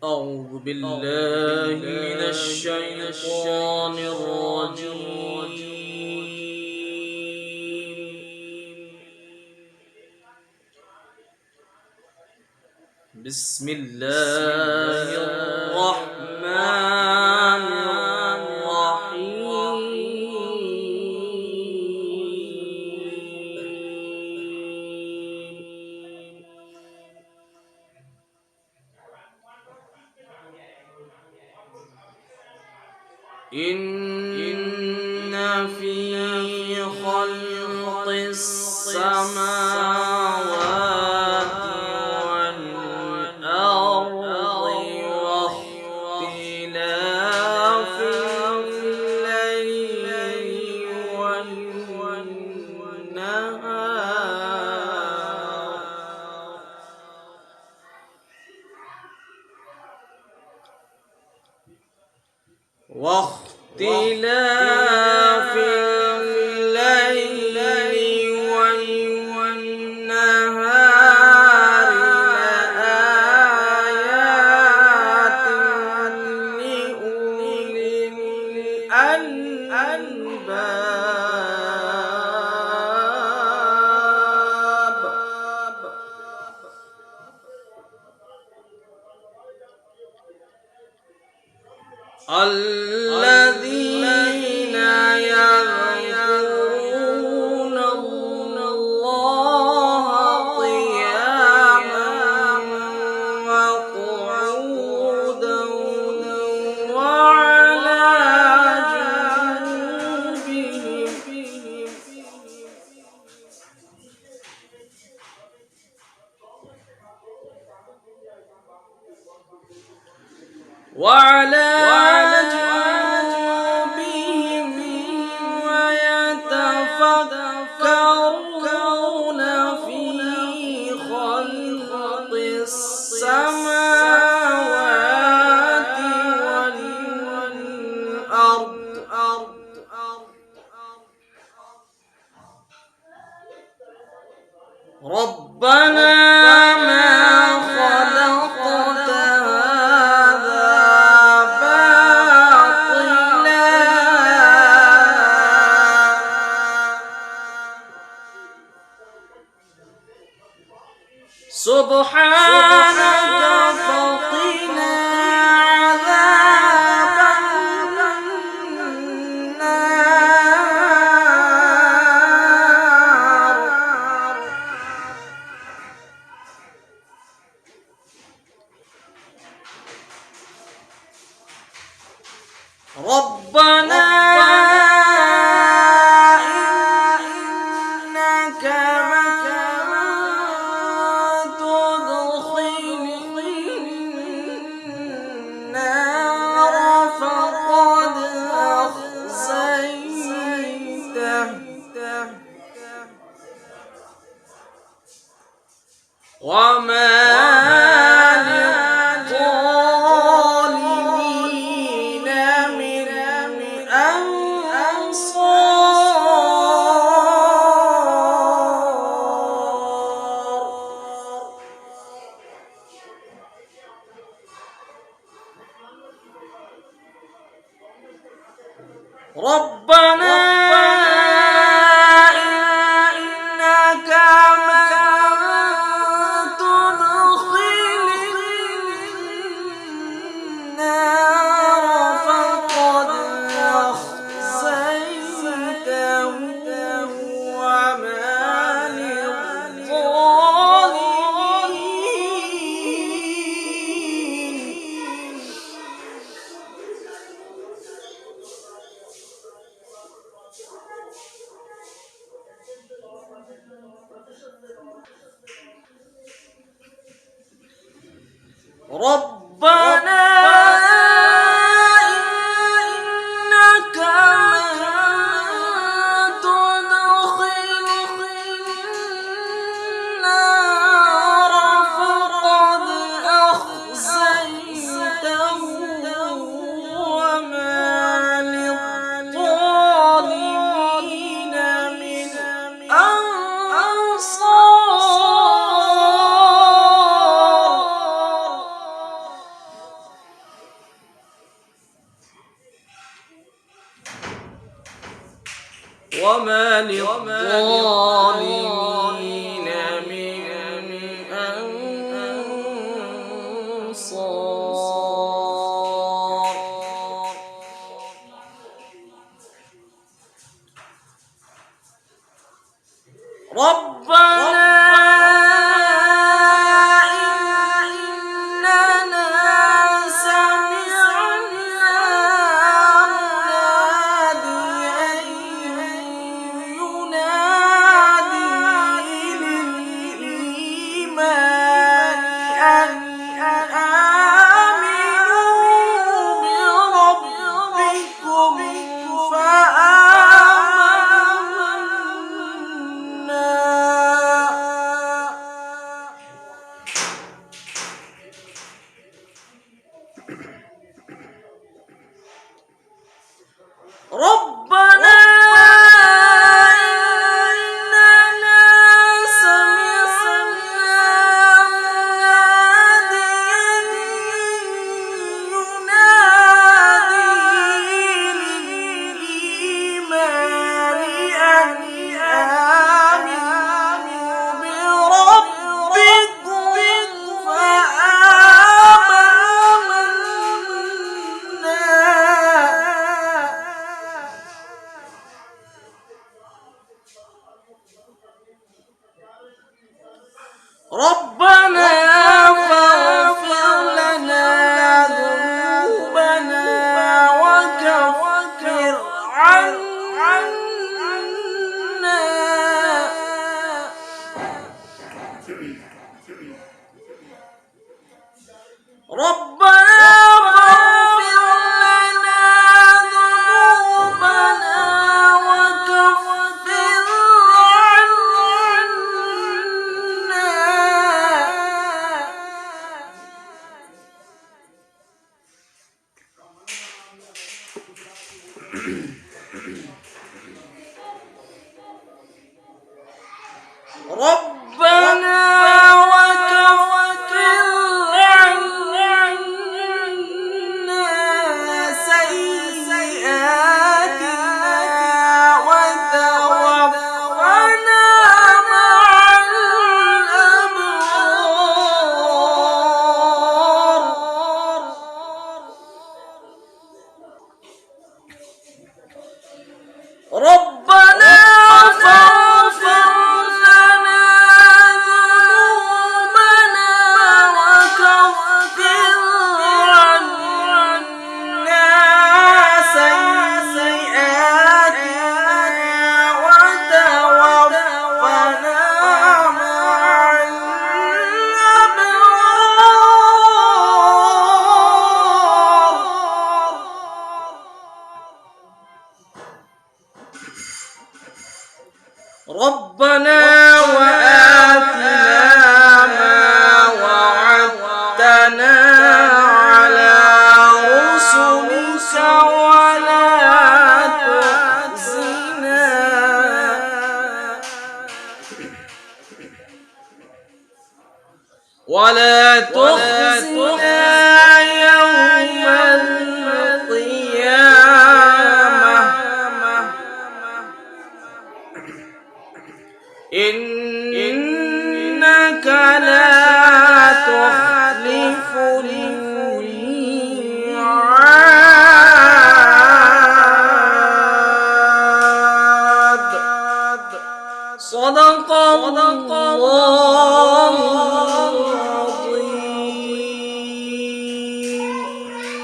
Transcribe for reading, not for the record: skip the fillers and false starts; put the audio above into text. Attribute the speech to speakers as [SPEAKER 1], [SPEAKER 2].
[SPEAKER 1] أعوذ بالله من الشيطان الرجيم. بسم الله الرحمن الرحيم. إن في خلق السماوات والأرض واختلاف الليل والنهار واختلاف الليل والنهار لآيات لأولي الألباب. الذين يذكرون الله قياما وقعودا وعلى جنوبهم ويتفكرون في خلق السماوات والأرض. ربنا ما خلقت هذا باطلا سبحانك فقنا عذاب النار. ربنا إنك من تدخل النار فقد أخزيته وما للظالمين من أنصار. ربنا إنك من تدخل النار فقد أخزيته وما للظالمين. ربنا إنك من تدخل النار فقد أخزيته وما للظالمين من أنصار. وما للظالمين من أنصار. ربنا ربنا إننا سمعنا مناديا ينادي للإيمان أن آمنوا بربكم ربنا فاغفر لنا ذنوبنا وكفر عنا ربنا فاغفر لنا ذنوبنا وكفر ربنا وكفر عنا سيئاتنا وتوفنا مع الأبرار. ربنا فاغفر لنا ذنوبنا وكفر عنا سيئاتنا وتوفنا مع الأبرار. ربنا وآتنا ما وعدتنا على رسلك ولا تخزنا يوم القيامة إنك لا تخلف الميعاد. صدق الله